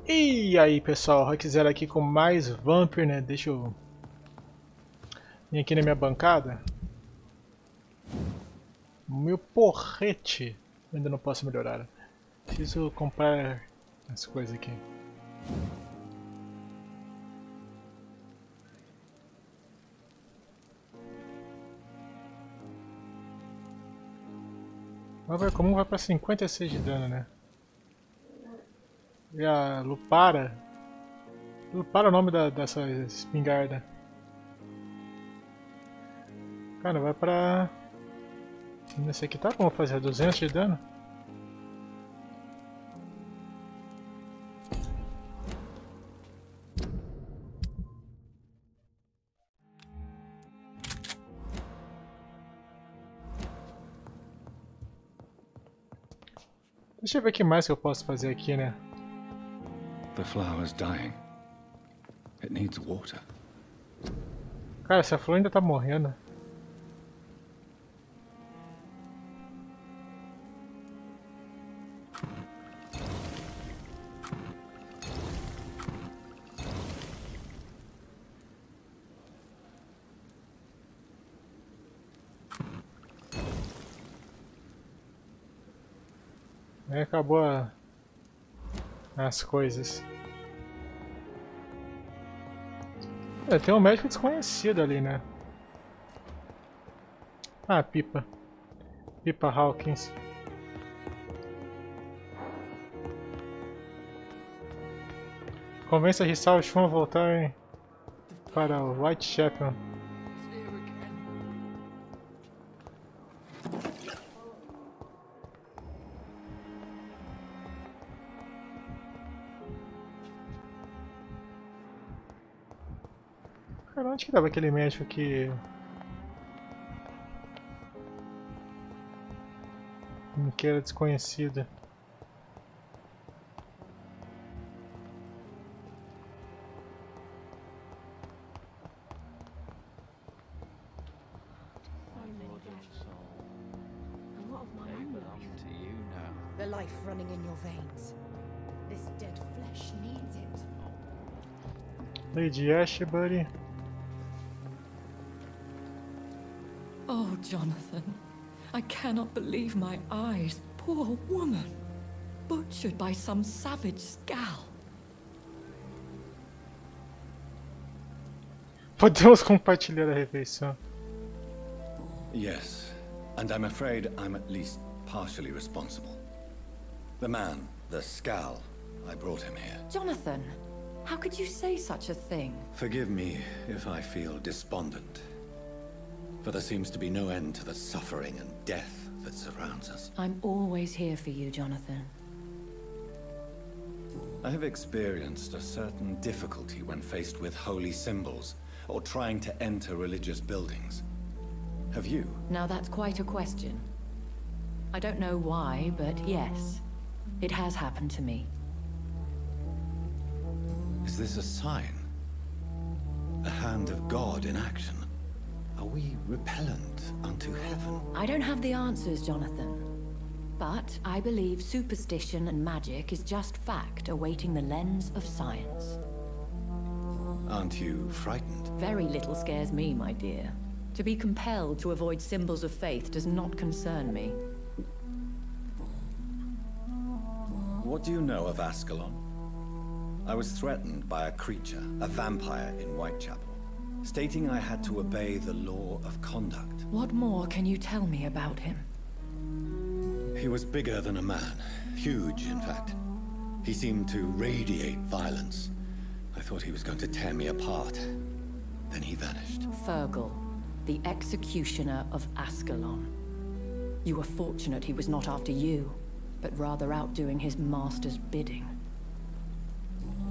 E aí pessoal, RockZero aqui com mais Vampyr, né? Deixa eu vir aqui na minha bancada. Meu porrete, eu ainda não posso melhorar. Preciso comprar as coisas aqui. O Vampyr comum vai para 56 de dano, né? E a Lupara. Lupara é o nome dessa espingarda. Cara, vai pra... Nesse aqui tá bom fazer 200 de dano. Deixa eu ver o que mais que eu posso fazer aqui, né? The flower's dying. It needs water. Cara, essa flor ainda tá morrendo. Aí acabou as coisas. Tem um médico desconhecido ali, né? Ah, Pipa. Pipa Hawkins. Convença Rissal Shun a voltar para o Whitechapel. Cara, onde que tava aquele médico que era desconhecido? The life running in your veins. This dead flesh needs it. Lady Ashbury. Oh, Jonathan, I cannot believe my eyes. Poor woman, butchered by some savage scowl. Podemos compartilhar a refeição. Yes, and I'm afraid I'm at least partially responsible. The man, the scowl, I brought him here. Jonathan, how could you say such a thing? Forgive me if I feel despondent, for there seems to be no end to the suffering and death that surrounds us. I'm always here for you, Jonathan. I have experienced a certain difficulty when faced with holy symbols, or trying to enter religious buildings. Have you? Now that's quite a question. I don't know why, but yes, it has happened to me. Is this a sign? A hand of God in action? Are we repellent unto heaven? I don't have the answers, Jonathan. But I believe superstition and magic is just fact awaiting the lens of science. Aren't you frightened? Very little scares me, my dear. To be compelled to avoid symbols of faith does not concern me. What do you know of Ascalon? I was threatened by a creature, a vampire in Whitechapel, stating I had to obey the law of conduct. What more can you tell me about him? He was bigger than a man. Huge, in fact. He seemed to radiate violence. I thought he was going to tear me apart. Then he vanished. Fergal, the executioner of Ascalon. You were fortunate he was not after you, but rather out doing his master's bidding.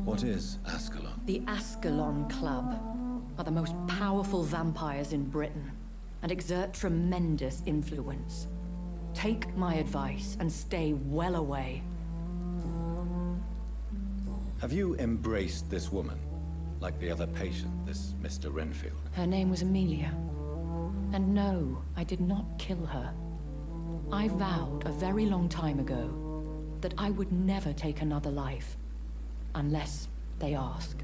What is Ascalon? The Ascalon Club are the most powerful vampires in Britain and exert tremendous influence. Take my advice and stay well away. Have you embraced this woman? Like the other patient, this Mr. Renfield? Her name was Amelia. And no, I did not kill her. I vowed a very long time ago that I would never take another life. unless they ask.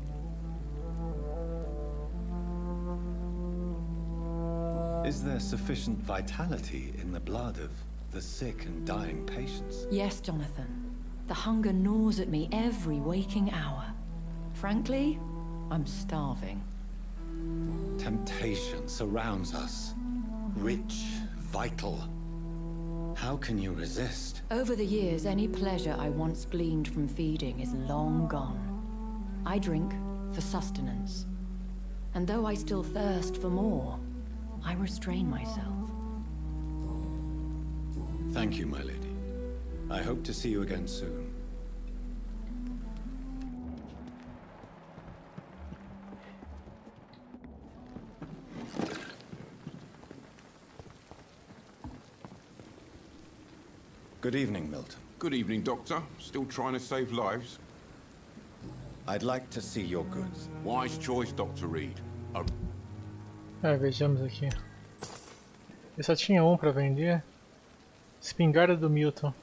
Is there sufficient vitality in the blood of the sick and dying patients? Yes, Jonathan. The hunger gnaws at me every waking hour. Frankly, I'm starving. Temptation surrounds us. Rich, vital. How can you resist? Over the years, any pleasure I once gleaned from feeding is long gone. I drink for sustenance. And though I still thirst for more, I restrain myself. Thank you, my lady. I hope to see you again soon. Good evening, Milton. Good evening, Doctor. Still trying to save lives? I'd like to see your goods. Wise choice, Dr. Reed. Vejamos aqui. Eu só tinha um para vender. Espingarda do Milton.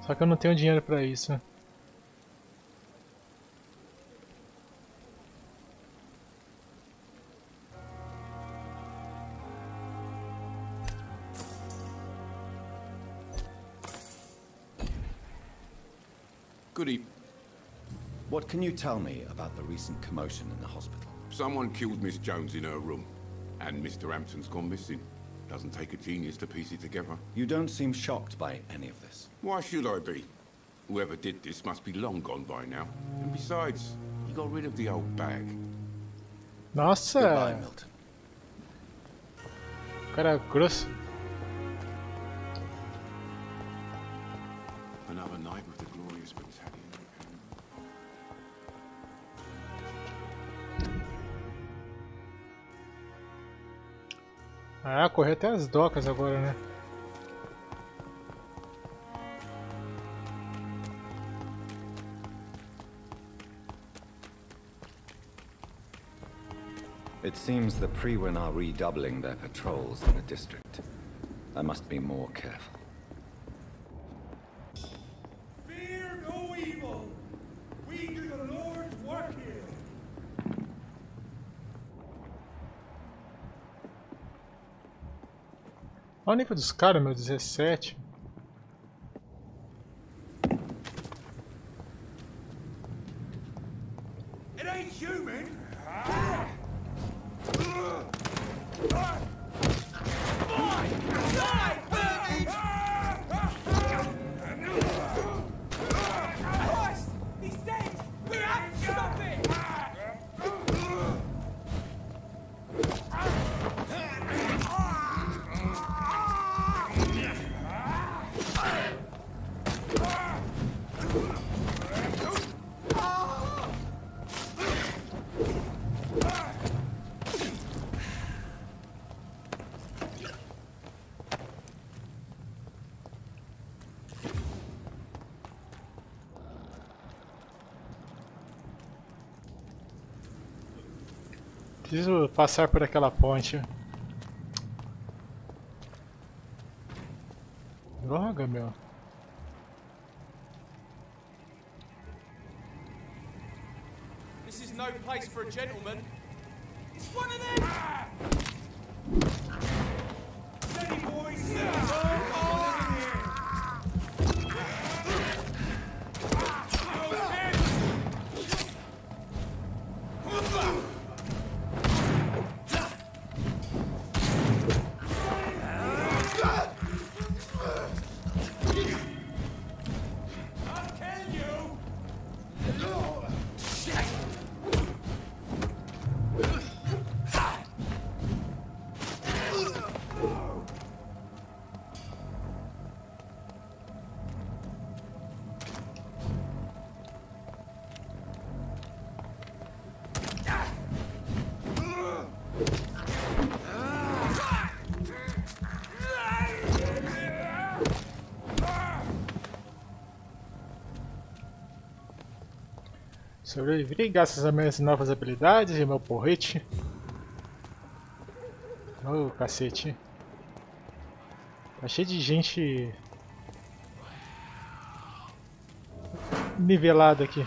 Só que eu não tenho dinheiro para isso. Good evening. What can you tell me about the recent commotion in the hospital? Someone killed Miss Jones in her room, and Mr. Hampton's gone missing. Doesn't take a genius to piece it together. You don't seem shocked by any of this. Why should I be? Whoever did this must be long gone by now. And besides, he got rid of the old bag. Nossa! Goodbye, Milton. Cara grosso. Another night with the glorious battalion. Ah, correr até as docas agora, né? It seems the Priwen are redoubling their patrols in the district. I must be more careful. Fear no evil. We do the Lord's work here. Olha o nível dos caras, meu, 17. It ain't human. He's dead. We have to stop it. Preciso passar por aquela ponte. Droga, meu. This is no place for a gentleman. It's one of them. Steady, boys. Sobrevivi graças a minhas novas habilidades e meu porrete. Oh, cacete. Tá cheio de gente nivelado aqui.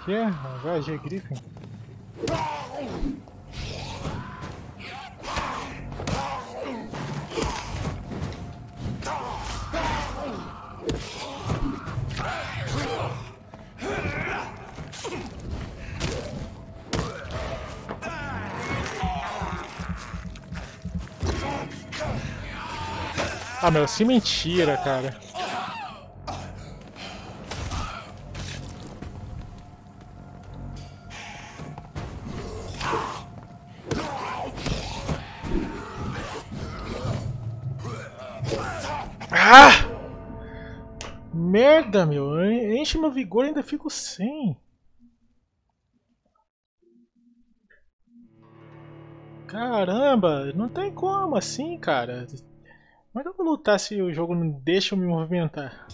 Que é? HG Griffin? Ah, meu, se mentira, cara. Ah! Merda, meu. Enche meu vigor e ainda fico sem. Caramba, não tem como assim, cara. Como é que eu vou lutar se o jogo não deixa eu me movimentar?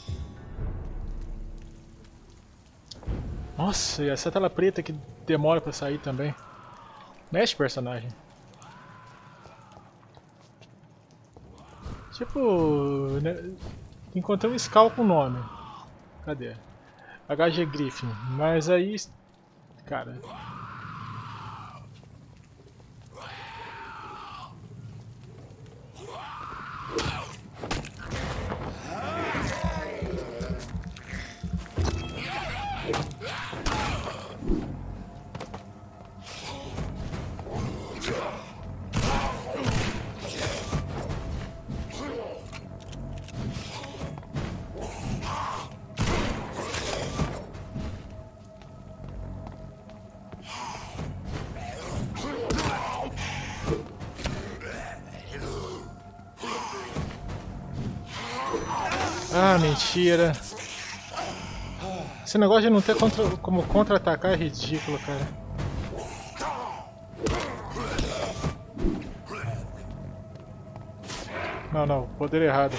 Nossa, e essa tela preta que demora pra sair também. Mexe personagem. Tipo, né, encontrei um Skull com nome. Cadê? HG Griffin. Mas aí, cara... Ah, mentira. Esse negócio de não ter como contra-atacar é ridículo, cara. Não, poder errado.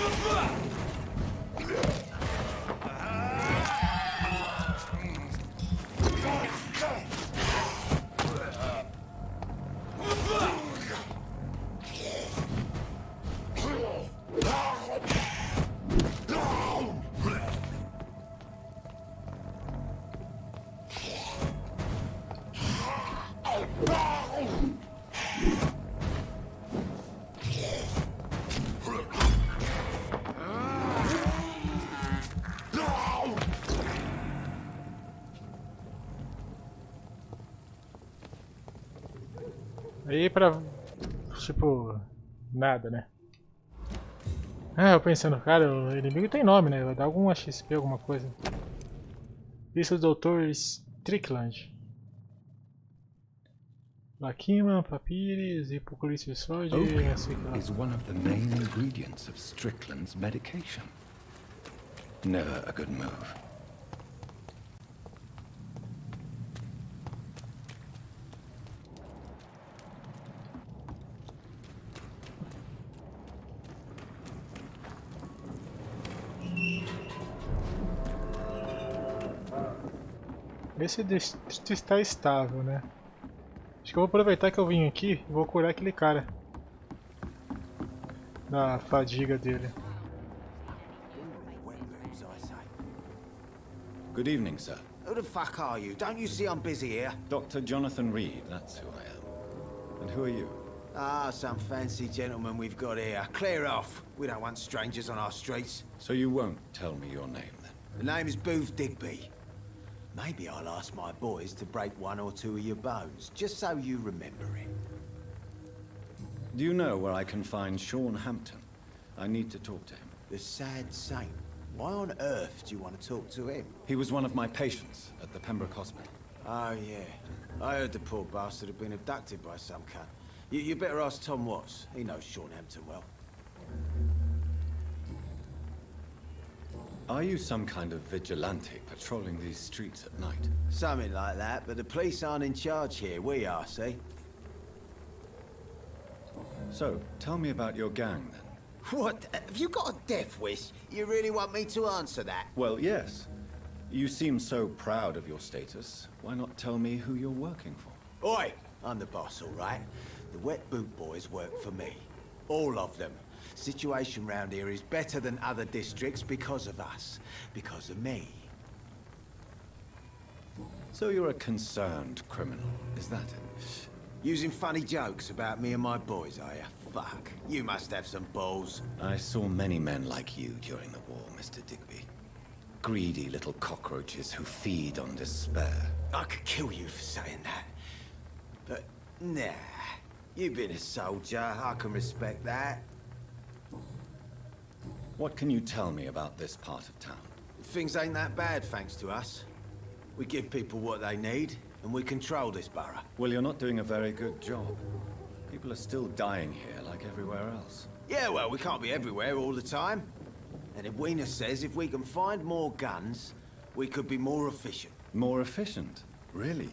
Aí pra... tipo... nada, né? Ah, eu pensando, cara, o inimigo tem nome, né? Vai dar alguma XP, alguma coisa. Lista do Dr. Strickland. Laquima, Papyris, Hipoclício de soja, assim que lá. Is one of the main ingredients of Strickland's medication. Never a good move. Esse distrito está estável, né? Acho que eu vou aproveitar que eu vim aqui e vou curar aquele cara. Da fadiga dele. Good evening, sir. Who the fuck are you? Don't you see I'm busy here? Dr. Jonathan Reed, that's who I am. And who are you? Ah, some fancy gentleman we've got here. Clear off. We don't want strangers on our streets. So you won't tell me your name, then? The name is Booth Digby. Maybe I'll ask my boys to break one or two of your bones, just so you remember it. Do you know where I can find Sean Hampton? I need to talk to him. The sad saint. Why on earth do you want to talk to him? He was one of my patients at the Pembroke Hospital. Oh, yeah. I heard the poor bastard had been abducted by some cunt. You better ask Tom Watts. He knows Sean Hampton well. Are you some kind of vigilante patrolling these streets at night? Something like that, but the police aren't in charge here. We are, see? So, tell me about your gang, then. What? Have you got a death wish? You really want me to answer that? Well, yes. You seem so proud of your status. Why not tell me who you're working for? Oi! I'm the boss, all right? The wet boot boys work for me. All of them. Situation round here is better than other districts because of us. Because of me. So you're a concerned criminal, is that it? Using funny jokes about me and my boys, are you? Fuck. You must have some balls. I saw many men like you during the war, Mr. Digby. Greedy little cockroaches who feed on despair. I could kill you for saying that. But, nah. You've been a soldier. I can respect that. What can you tell me about this part of town? Things ain't that bad, thanks to us. We give people what they need, and we control this borough. Well, you're not doing a very good job. People are still dying here like everywhere else. Yeah, well, we can't be everywhere all the time. And Edwina says if we can find more guns, we could be more efficient. More efficient? Really?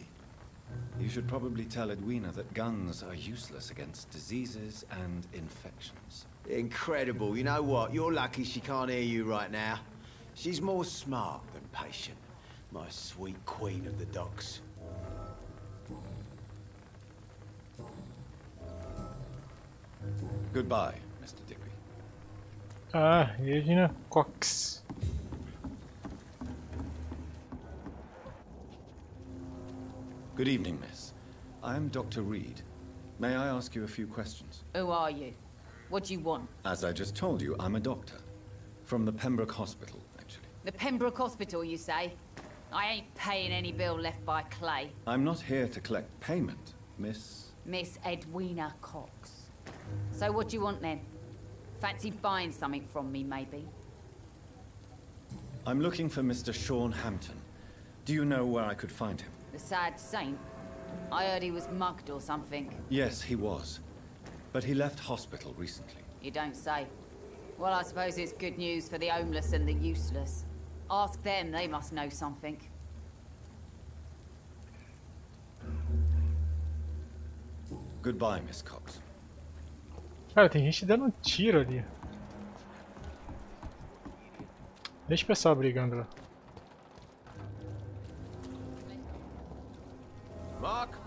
You should probably tell Edwina that guns are useless against diseases and infections. Incredible. You know what? You're lucky she can't hear you right now. She's more smart than patient. My sweet queen of the docks. Goodbye, Mr. Digby. Ah, Regina Cox. Good evening, miss. I'm Dr. Reed. May I ask you a few questions? Who are you? What do you want? As I just told you, I'm a doctor. From the Pembroke Hospital, actually. The Pembroke Hospital, you say? I ain't paying any bill left by Clay. I'm not here to collect payment, Miss... Miss Edwina Cox. So what do you want then? Fancy buying something from me, maybe? I'm looking for Mr. Sean Hampton. Do you know where I could find him? The sad saint? I heard he was mugged or something. Yes, he was. But he left hospital recently. You don't say. Well, I suppose it's good news for the homeless and the useless. Ask them, they must know something. Goodbye, Miss Cox. Cara, tem gente dando um tiro ali. Deixa o pessoal brigando lá.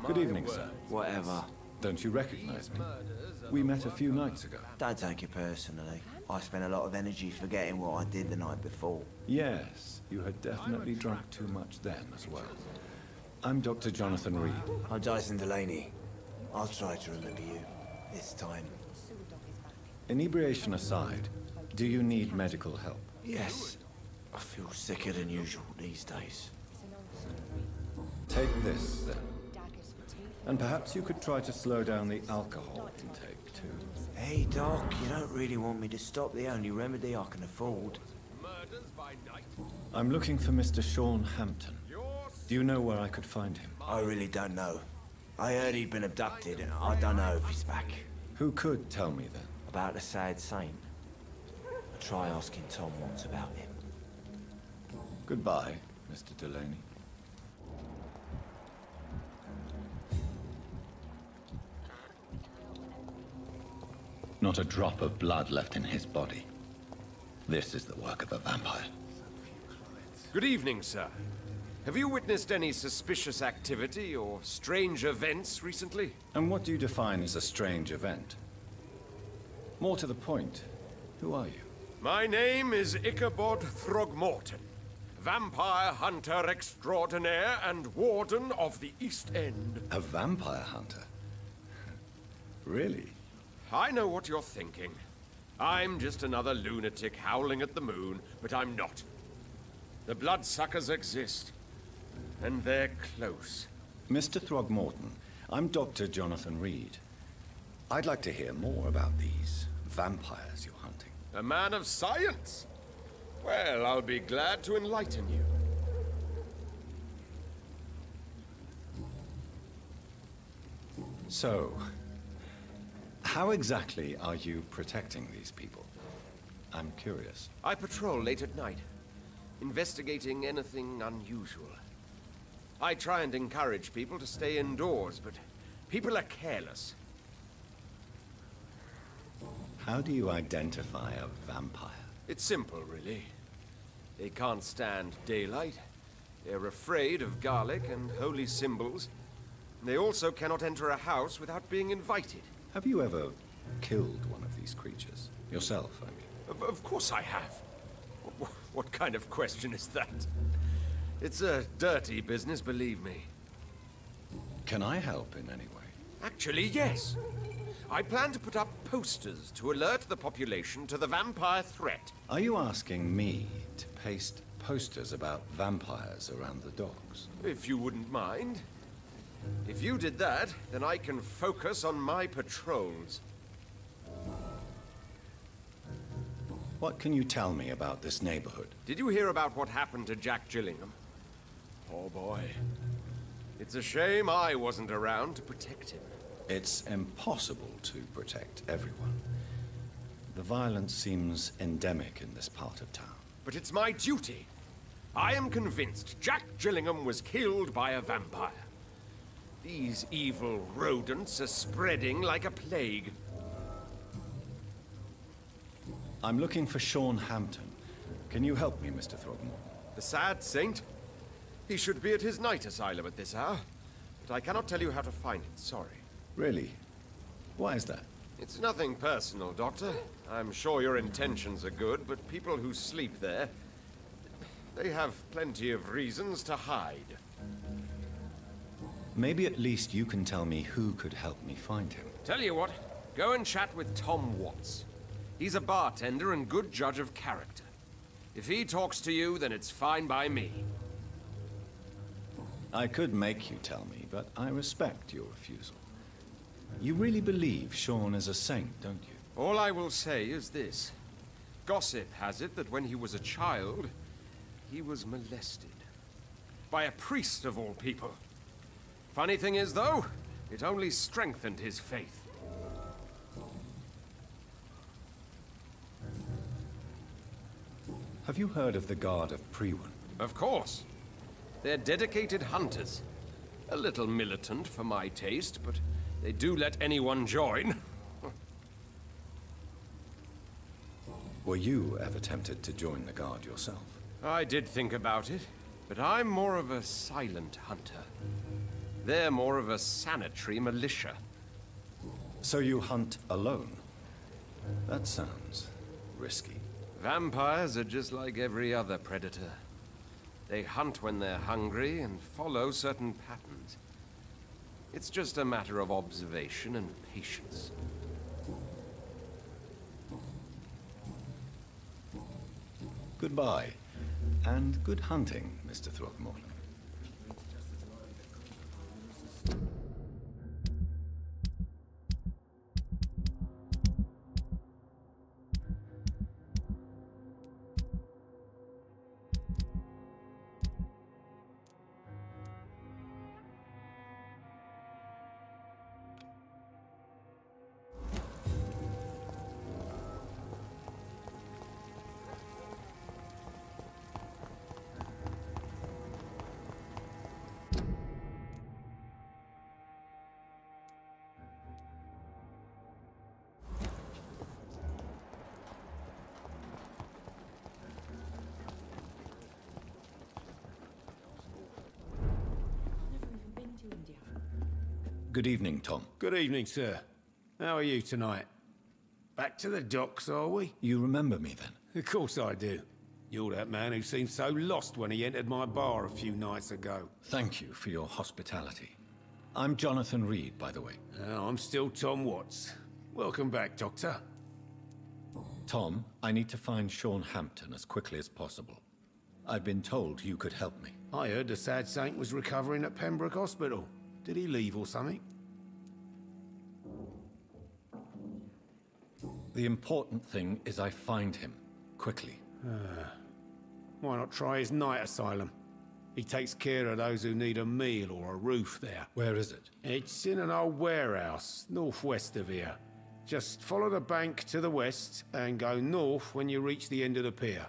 Good evening, sir. Whatever. Don't you recognize me? We met a few nights ago. Don't take it personally. I spent a lot of energy forgetting what I did the night before. Yes, you had definitely drunk too much then as well. I'm Dr. Jonathan Reed. I'm Dyson Delaney. I'll try to remember you. This time. Inebriation aside, do you need medical help? Yes. I feel sicker than usual these days. Take this, then. And perhaps you could try to slow down the alcohol intake, too. Hey, Doc, you don't really want me to stop the only remedy I can afford. I'm looking for Mr. Sean Hampton. Do you know where I could find him? I really don't know. I heard he'd been abducted, and I don't know if he's back. Who could tell me then? About the sad saint. I'll try asking Tom once about him. Goodbye, Mr. Delaney. Not a drop of blood left in his body. This is the work of a vampire. Good evening, sir. Have you witnessed any suspicious activity or strange events recently? And what do you define as a strange event? More to the point, who are you? My name is Ichabod Throgmorton, vampire hunter extraordinaire and warden of the East End. A vampire hunter? Really? I know what you're thinking. I'm just another lunatic howling at the moon, but I'm not. The bloodsuckers exist, and they're close. Mr. Throgmorton, I'm Dr. Jonathan Reed. I'd like to hear more about these vampires you're hunting. A man of science? Well, I'll be glad to enlighten you. So, how exactly are you protecting these people? I'm curious. I patrol late at night, investigating anything unusual. I try and encourage people to stay indoors, but people are careless. How do you identify a vampire? It's simple, really. They can't stand daylight, They're afraid of garlic and holy symbols. They also cannot enter a house without being invited. Have you ever killed one of these creatures? Yourself, I mean. Of course I have. What kind of question is that? It's a dirty business, believe me. Can I help in any way? Actually, yes. I plan to put up posters to alert the population to the vampire threat. Are you asking me to paste posters about vampires around the docks? If you wouldn't mind. If you did that, then I can focus on my patrols. What can you tell me about this neighborhood? Did you hear about what happened to Jack Gillingham? Oh boy. It's a shame I wasn't around to protect him. It's impossible to protect everyone. The violence seems endemic in this part of town. But it's my duty. I am convinced Jack Gillingham was killed by a vampire. These evil rodents are spreading like a plague. I'm looking for Sean Hampton. Can you help me, Mr. Throgmorton? The sad saint? He should be at his night asylum at this hour. But I cannot tell you how to find it, sorry. Really? Why is that? It's nothing personal, Doctor. I'm sure your intentions are good, but people who sleep there, they have plenty of reasons to hide. Maybe at least you can tell me who could help me find him. Tell you what, go and chat with Tom Watts. He's a bartender and good judge of character. If he talks to you, then it's fine by me. I could make you tell me, but I respect your refusal. You really believe Sean is a saint, don't you? All I will say is this. Gossip has it that when he was a child, he was molested. By a priest of all people. Funny thing is, though, it only strengthened his faith. Have you heard of the Guard of Priwen? Of course. They're dedicated hunters. A little militant for my taste, but they do let anyone join. Were you ever tempted to join the Guard yourself? I did think about it, but I'm more of a silent hunter. They're more of a sanitary militia. So you hunt alone? That sounds risky. Vampires are just like every other predator. They hunt when they're hungry and follow certain patterns. It's just a matter of observation and patience. Goodbye, and good hunting, Mr. Throckmorton. Good evening, Tom. Good evening, sir. How are you tonight? Back to the docks, are we? You remember me then? Of course I do. You're that man who seemed so lost when he entered my bar a few nights ago. Thank you for your hospitality. I'm Jonathan Reed, by the way. I'm still Tom Watts. Welcome back, Doctor. Tom, I need to find Sean Hampton as quickly as possible. I've been told you could help me. I heard the sad saint was recovering at Pembroke Hospital. Did he leave or something? The important thing is I find him, quickly. Why not try his night asylum? He takes care of those who need a meal or a roof there. Where is it? It's in an old warehouse, northwest of here. Just follow the bank to the west and go north when you reach the end of the pier.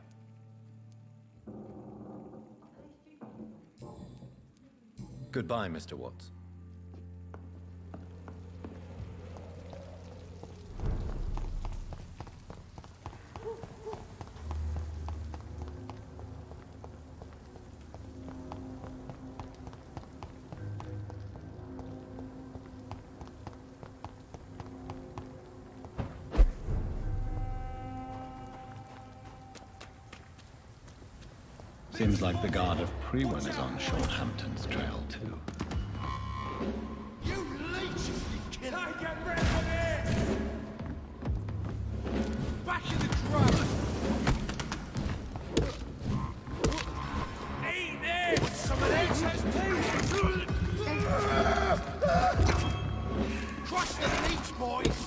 Goodbye, Mr. Watts. Seems like the guard of Prewen is on Shorthampton's trail too. You leech! Can I get rid of this? Back in the truck! Eat this! Some of this has teeth! Crush the leech, boys!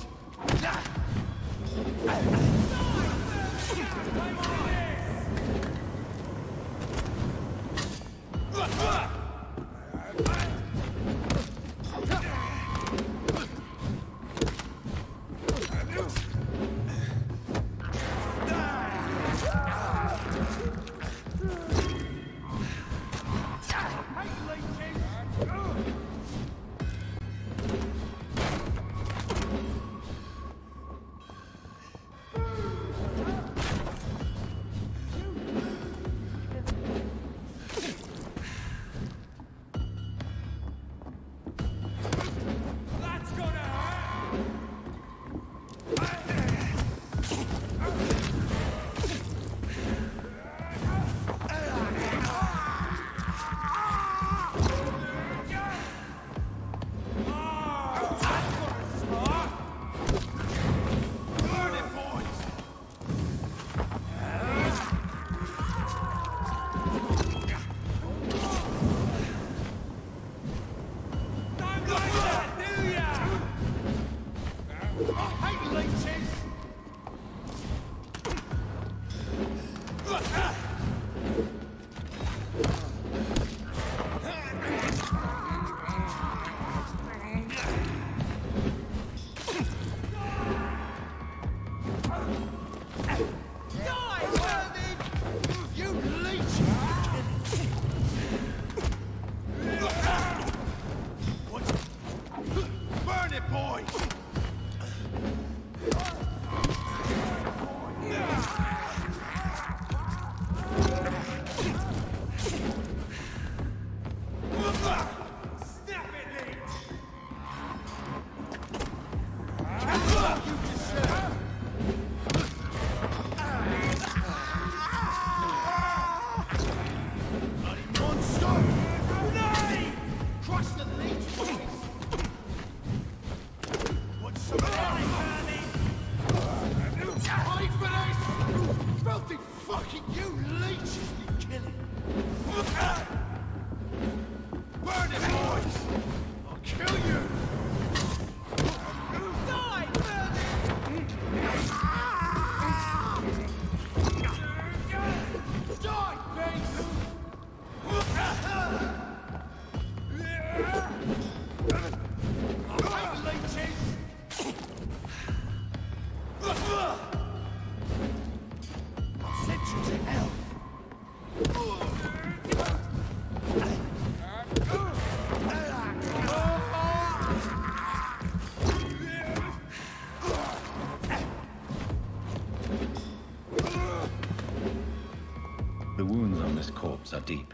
The wounds on this corpse are deep,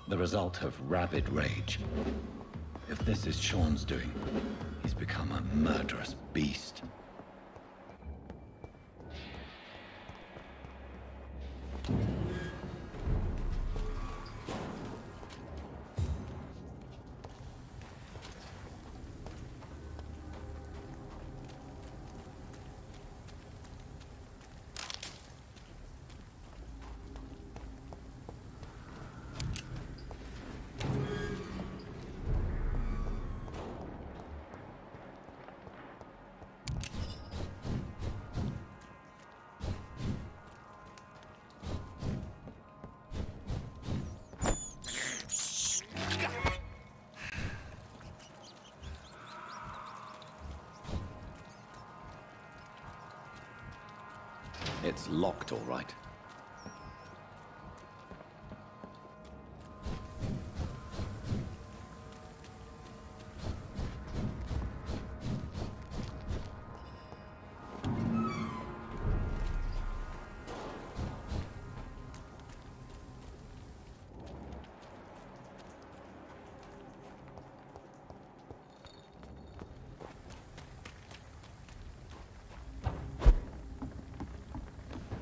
the result of rabid rage. If this is Sean's doing, he's become a murderous beast. It's locked, all right.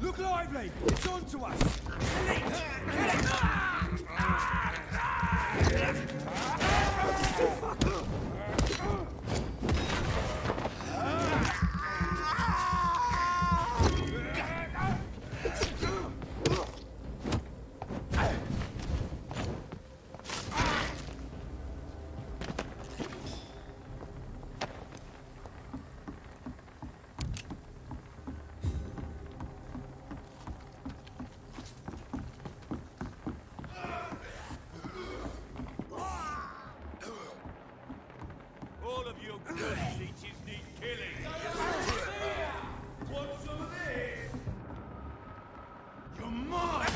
Look Look lively! It's on to us! All of your good leeches need killing. Want some of this? You're mine!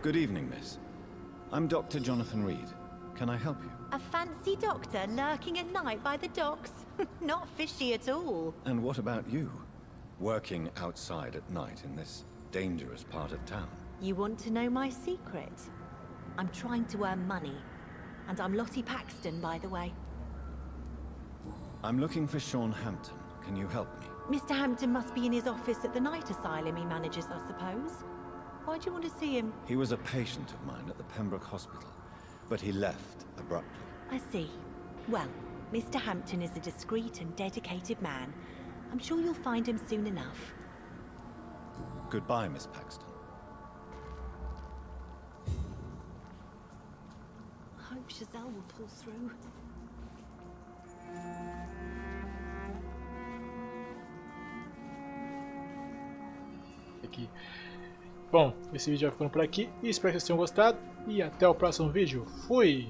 Good evening, miss. I'm Dr. Jonathan Reed. Can I help you? A fancy doctor lurking at night by the docks? Not fishy at all. And what about you? Working outside at night in this dangerous part of town? You want to know my secret? I'm trying to earn money. And I'm Lottie Paxton, by the way. I'm looking for Sean Hampton. Can you help me? Mr. Hampton must be in his office at the night asylum he manages, I suppose. Why do you want to see him? He was a patient of mine at the Pembroke Hospital, but he left abruptly. I see. Well, Mr. Hampton is a discreet and dedicated man. I'm sure you'll find him soon enough. Goodbye, Miss Paxton. I hope Giselle will pull through. Aqui. Bom, esse vídeo vai ficando por aqui e espero que vocês tenham gostado e até o próximo vídeo. Fui!